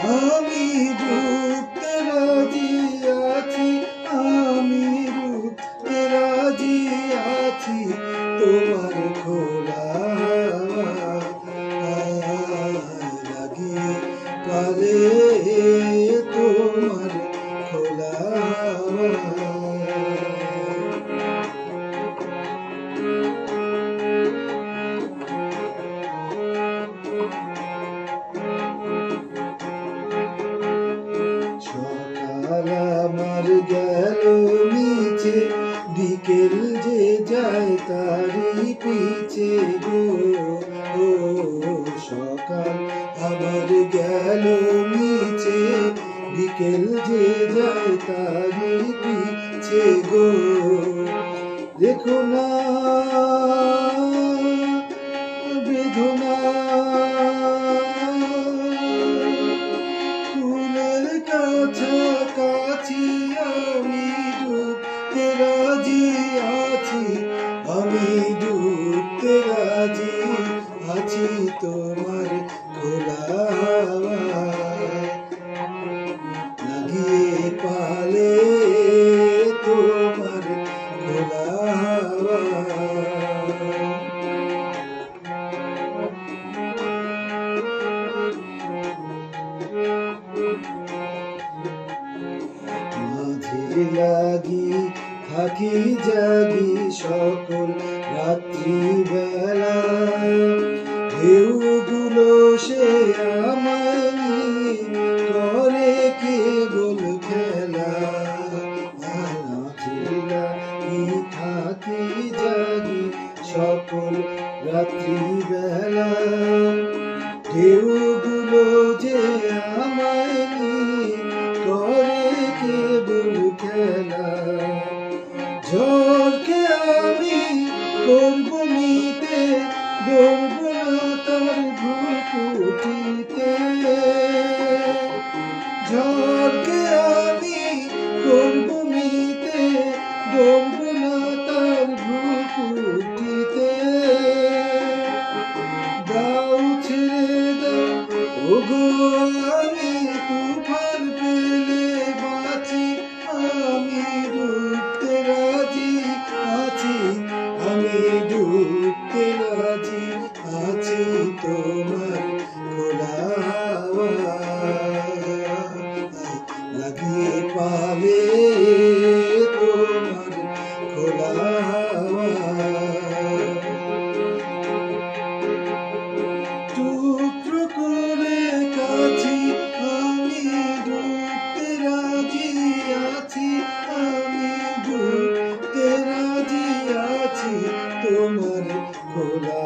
আমি ডুবতে রাজি আছি, আমি ডুবতে রাজি আছি তোমার খোলা লাগিয়ে পালে তোমার খোলা। সকাল আমার গেল মিছে, বিকেল যে যায় তারই পিছে গো। সকাল আমার গেল মিছে, বিকেল যে যায় তারই পিছে গো। দেখো না বেদনা ফুলের কাছাকাছি, আমি ডুবতে রাজি আছি, আমি ডুবতে রাজি আছি তোমার খোলা লাগিয়ে পালে তোমার খোলা। মাঝে লাগি থাকি জাগি সকল রাত্রি বেলা, ঢেউগুলো সে আমায় নিয়ে করে কেবল খেলা। মাঝে লাগি থাকি জাগি সকল রাত্রি বেলা, ঢেউগুলো যে আমায় নিয়ে করে কেবল খেলা। ঝড়কে আমি করব মিতে, ধরব না তার ভ্রুকুটিতে। ঝড়কে আমি করব মিতে, ধরব না তার ভ্রুকুটিতে। দাও ছেড়ে দাও ওগো আমি তুফান পেলে বাঁচি, আমি ডুবতে রাজি আছি, আমি ডুবতে রাজি আছি তোমার খোলা লাগিয়ে পালে তোমার খোলা। টুকরো করে কাছি আমি ডুবতে রাজি আছি, আমি ডুবতে রাজি আছি তোমার খোলা।